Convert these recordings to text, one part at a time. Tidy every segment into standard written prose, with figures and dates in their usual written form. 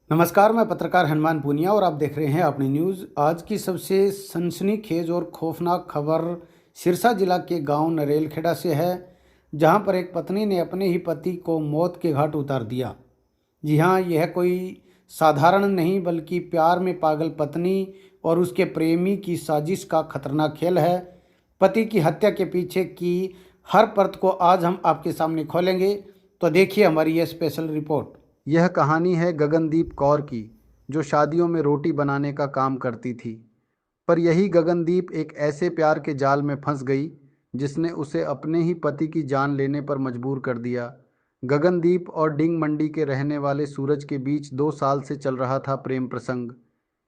नमस्कार, मैं पत्रकार हनुमान पूनिया और आप देख रहे हैं अपनी न्यूज़। आज की सबसे सनसनीखेज और खौफनाक खबर सिरसा जिला के गांव नरेलखेड़ा से है, जहां पर एक पत्नी ने अपने ही पति को मौत के घाट उतार दिया। जी हां, यह कोई साधारण नहीं बल्कि प्यार में पागल पत्नी और उसके प्रेमी की साजिश का खतरनाक खेल है। पति की हत्या के पीछे की हर परत को आज हम आपके सामने खोलेंगे, तो देखिए हमारी यह स्पेशल रिपोर्ट। यह कहानी है गगनदीप कौर की, जो शादियों में रोटी बनाने का काम करती थी। पर यही गगनदीप एक ऐसे प्यार के जाल में फंस गई जिसने उसे अपने ही पति की जान लेने पर मजबूर कर दिया। गगनदीप और डिंग मंडी के रहने वाले सूरज के बीच 2 साल से चल रहा था प्रेम प्रसंग,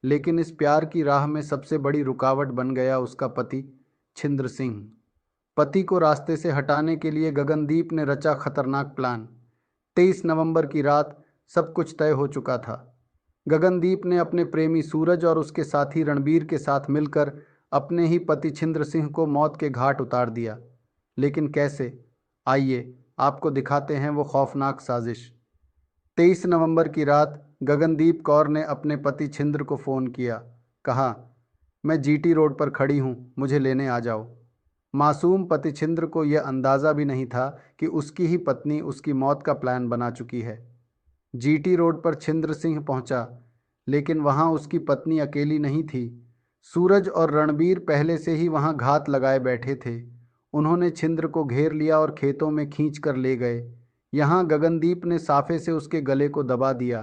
लेकिन इस प्यार की राह में सबसे बड़ी रुकावट बन गया उसका पति छिंद्र सिंह। पति को रास्ते से हटाने के लिए गगनदीप ने रचा खतरनाक प्लान। 23 नवंबर की रात सब कुछ तय हो चुका था। गगनदीप ने अपने प्रेमी सूरज और उसके साथी रणबीर के साथ मिलकर अपने ही पति छिंद्र सिंह को मौत के घाट उतार दिया। लेकिन कैसे? आइए आपको दिखाते हैं वो खौफनाक साजिश। 23 नवंबर की रात गगनदीप कौर ने अपने पति छिंद्र को फ़ोन किया। कहा, मैं जीटी रोड पर खड़ी हूँ, मुझे लेने आ जाओ। मासूम पति छिंद्र को यह अंदाज़ा भी नहीं था कि उसकी ही पत्नी उसकी मौत का प्लान बना चुकी है। जीटी रोड पर छिंद्र सिंह पहुंचा, लेकिन वहां उसकी पत्नी अकेली नहीं थी। सूरज और रणबीर पहले से ही वहां घात लगाए बैठे थे। उन्होंने छिंद्र को घेर लिया और खेतों में खींच कर ले गए। यहाँ गगनदीप ने साफे से उसके गले को दबा दिया।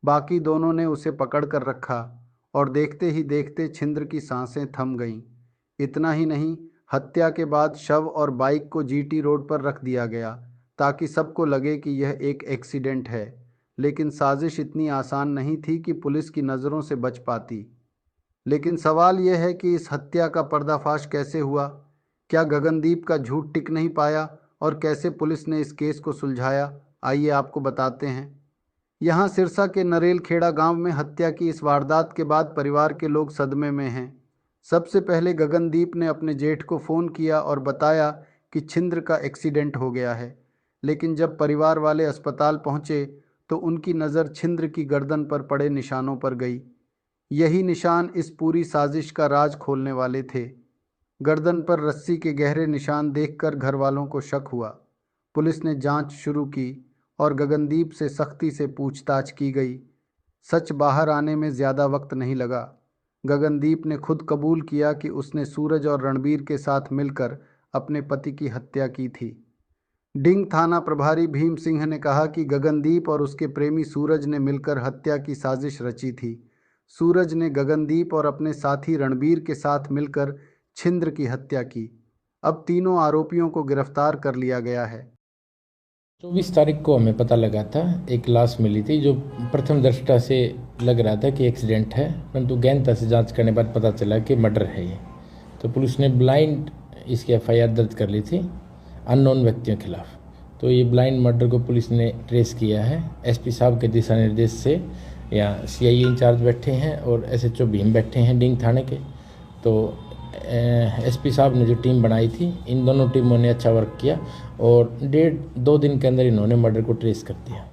बाकी दोनों ने उसे पकड़ कर रखा और देखते ही देखते छिंद्र की सांसें थम गईं। इतना ही नहीं, हत्या के बाद शव और बाइक को जीटी रोड पर रख दिया गया ताकि सबको लगे कि यह एक एक्सीडेंट है। लेकिन साजिश इतनी आसान नहीं थी कि पुलिस की नज़रों से बच पाती। लेकिन सवाल यह है कि इस हत्या का पर्दाफाश कैसे हुआ? क्या गगनदीप का झूठ टिक नहीं पाया और कैसे पुलिस ने इस केस को सुलझाया? आइए आपको बताते हैं। यहाँ सिरसा के नरेलखेड़ा गांव में हत्या की इस वारदात के बाद परिवार के लोग सदमे में हैं। सबसे पहले गगनदीप ने अपने जेठ को फ़ोन किया और बताया कि छिंद्र का एक्सीडेंट हो गया है। लेकिन जब परिवार वाले अस्पताल पहुँचे तो उनकी नज़र छिंद्र की गर्दन पर पड़े निशानों पर गई। यही निशान इस पूरी साजिश का राज खोलने वाले थे। गर्दन पर रस्सी के गहरे निशान देखकर घर वालों को शक हुआ। पुलिस ने जांच शुरू की और गगनदीप से सख्ती से पूछताछ की गई। सच बाहर आने में ज़्यादा वक्त नहीं लगा। गगनदीप ने खुद कबूल किया कि उसने सूरज और रणबीर के साथ मिलकर अपने पति की हत्या की थी। डिंग थाना प्रभारी भीम सिंह ने कहा कि गगनदीप और उसके प्रेमी सूरज ने मिलकर हत्या की साजिश रची थी। सूरज ने गगनदीप और अपने साथी रणबीर के साथ मिलकर छिंद्र की हत्या की। अब तीनों आरोपियों को गिरफ्तार कर लिया गया है। 24 तारीख को हमें पता लगा था, एक लाश मिली थी जो प्रथम दृष्टया से लग रहा था कि एक्सीडेंट है, परंतु गहनता से जांच करने पर पता चला कि मर्डर है ये। तो पुलिस ने ब्लाइंड इसकी एफआईआर दर्ज कर ली थी अननोन व्यक्तियों के खिलाफ। तो ये ब्लाइंड मर्डर को पुलिस ने ट्रेस किया है। एसपी साहब के दिशा निर्देश से यहाँ सीआईए इंचार्ज बैठे हैं और एसएचओ भीम बैठे हैं डिंग थाने के। तो एसपी साहब ने जो टीम बनाई थी, इन दोनों टीमों ने अच्छा वर्क किया और 1.5-2 दिन के अंदर इन्होंने मर्डर को ट्रेस कर दिया।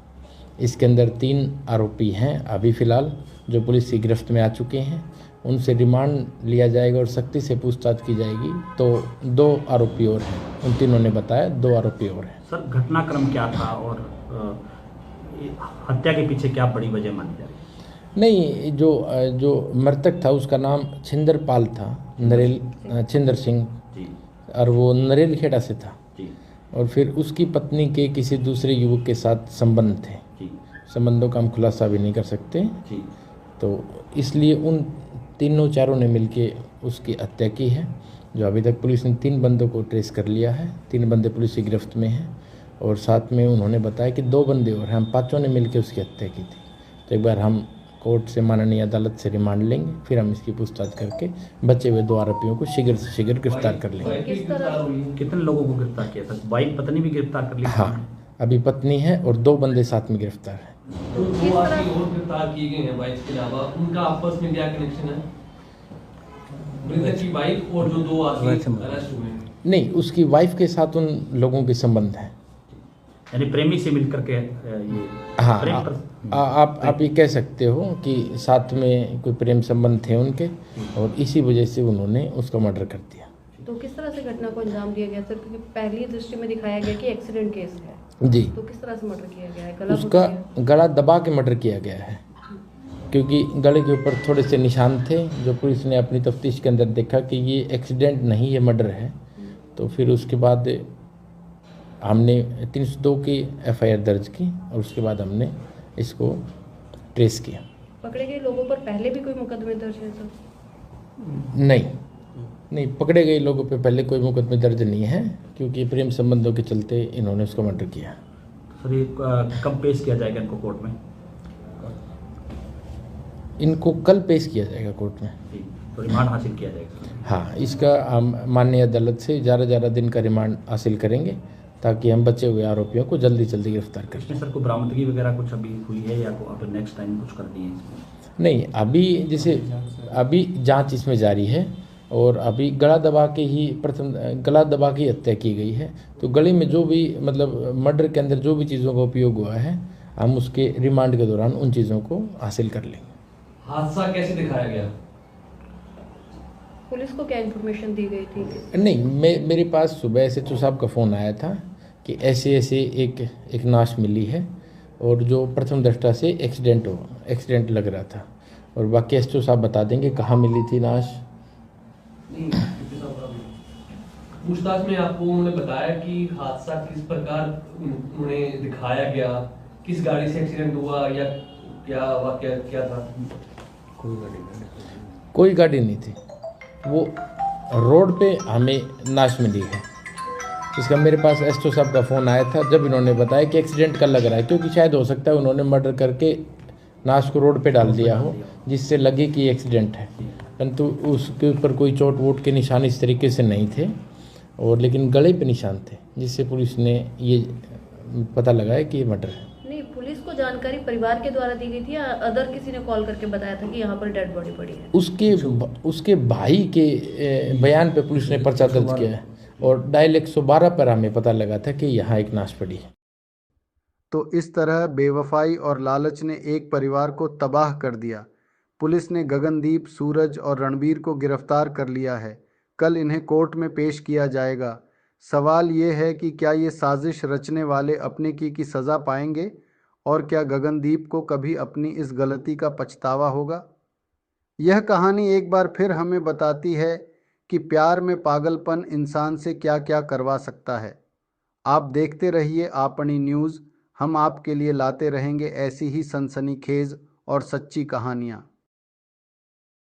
इसके अंदर 3 आरोपी हैं अभी फ़िलहाल जो पुलिस की गिरफ्त में आ चुके हैं। उनसे रिमांड लिया जाएगा और सख्ती से पूछताछ की जाएगी। तो 2 आरोपी और हैं, उन तीनों ने बताया 2 आरोपी और हैं। सर, घटनाक्रम क्या था और हत्या के पीछे क्या बड़ी वजह मानी जा रही है? नहीं, जो मृतक था उसका नाम छिंदरपाल था, छिंदर सिंह जी। और वो नरेलखेड़ा से था जी। और फिर उसकी पत्नी के किसी दूसरे युवक के साथ संबंध थे। जी। संबंधों का हम खुलासा भी नहीं कर सकते। जी। तो इसलिए उन तीनों चारों ने मिलके उसकी हत्या की है। जो अभी तक पुलिस ने 3 बंदों को ट्रेस कर लिया है। 3 बंदे पुलिस की गिरफ्त में हैं और साथ में उन्होंने बताया कि 2 बंदे और हम 5 ने मिलकर उसकी हत्या की थी। तो एक बार हम कोर्ट से माननीय अदालत से रिमांड लेंगे, फिर हम इसकी पूछताछ करके बचे हुए 2 आरोपियों को शीघ्र से शीघ्र गिरफ्तार कर लेंगे। कितने लोगों को गिरफ्तार किया था? वाइफ पत्नी भी गिरफ्तार कर ली? हाँ, अभी पत्नी है और 2 बंदे साथ में गिरफ्तार हैं। तो 2 आदमी और गिरफ्तार किए गए हैं वाइफ के अलावा, उनका आपस में क्या कनेक्शन है? मृतक की वाइफ और जो 2 आदमी अरेस्ट हुए हैं? नहीं, उसकी वाइफ के साथ उन लोगों के संबंध हैं। यानी प्रेमी से मिलकर के ये हाँ प्रेम आप ये कह सकते हो कि साथ में कोई प्रेम संबंध थे उनके और इसी वजह से उन्होंने उसका मर्डर कर दिया। तो किस तरह से घटना को अंजाम दिया गया सर, क्योंकि पहली दृष्टि में दिखाया गया कि एक्सीडेंट केस है, जी, तो किस तरह से मर्डर किया गया है? गला उसका घोट दिया? गला दबा के मर्डर किया गया है, क्योंकि गले के ऊपर थोड़े से निशान थे जो पुलिस ने अपनी तफ्तीश के अंदर देखा कि ये एक्सीडेंट नहीं, ये मर्डर है। तो फिर उसके बाद हमने 302 की एफआईआर दर्ज की और उसके बाद हमने इसको ट्रेस किया। पकड़े गए लोगों पर पहले भी कोई मुकदमे दर्ज है सर? नहीं, पकड़े गए लोगों पे पहले कोई मुकदमे दर्ज नहीं है, क्योंकि प्रेम संबंधों के चलते इन्होंने उसका मर्डर किया। सर ये कब पेश किया जाएगा इनको कोर्ट में? इनको कल पेश किया जाएगा कोर्ट में। जी, तो रिमांड हासिल किया जाएगा। हाँ, इसका हम माननीय अदालत से ज़्यादा दिन का रिमांड हासिल करेंगे ताकि हम बचे हुए आरोपियों को जल्दी गिरफ्तार कर इसमें सर को बरामदगी वगैरह कुछ अभी हुई है या अब नेक्स्ट टाइम कुछ कर दिए? नहीं, अभी जांच इसमें जारी है और अभी गला दबा के ही हत्या की गई है। तो गले में जो भी मतलब मर्डर के अंदर जो भी चीज़ों का उपयोग हुआ है, हम उसके रिमांड के दौरान उन चीज़ों को हासिल कर लेंगे। हादसा कैसे दिखाया गया? पुलिस को क्या इन्फॉर्मेशन दी गई थी? नहीं, मेरे पास सुबह SHO साहब का फ़ोन आया था कि ऐसे एक नाश मिली है और जो प्रथम दृष्टा से एक्सीडेंट लग रहा था, और बाकी SHO साहब बता देंगे कहाँ मिली थी नाश। पूछताछ में आपको उन्होंने बताया कि हादसा किस प्रकार उन्होंने दिखाया गया, किस गाड़ी से एक्सीडेंट हुआ या क्या वाकया क्या था? कोई गाड़ी नहीं थी, वो रोड पे हमें नाश मिली है। इसका मेरे पास SHO साहब का फ़ोन आया था जब इन्होंने बताया कि एक्सीडेंट का लग रहा है, क्योंकि शायद हो सकता है उन्होंने मर्डर करके नाश को रोड पे डाल दिया हो जिससे लगे कि एक्सीडेंट है, परंतु उसके ऊपर कोई चोट वोट के निशान इस तरीके से नहीं थे, और लेकिन गले पे निशान थे जिससे पुलिस ने ये पता लगाया कि ये मर्डर है। नहीं, पुलिस को जानकारी परिवार के द्वारा दी गई थी या अदर किसी ने कॉल करके बताया था कि यहाँ पर डेड बॉडी पड़ी है? उसके भाई के बयान पे पुलिस ने पर्चा दर्ज किया है और डायल 112 पर हमें पता लगा था कि यहाँ एक नाश पड़ी है। तो इस तरह बेवफाई और लालच ने एक परिवार को तबाह कर दिया। पुलिस ने गगनदीप, सूरज और रणबीर को गिरफ्तार कर लिया है। कल इन्हें कोर्ट में पेश किया जाएगा। सवाल ये है कि क्या ये साजिश रचने वाले अपने की सज़ा पाएंगे और क्या गगनदीप को कभी अपनी इस गलती का पछतावा होगा? यह कहानी एक बार फिर हमें बताती है कि प्यार में पागलपन इंसान से क्या क्या करवा सकता है। आप देखते रहिए आपनी न्यूज़। हम आपके लिए लाते रहेंगे ऐसी ही सनसनीखेज और सच्ची कहानियाँ।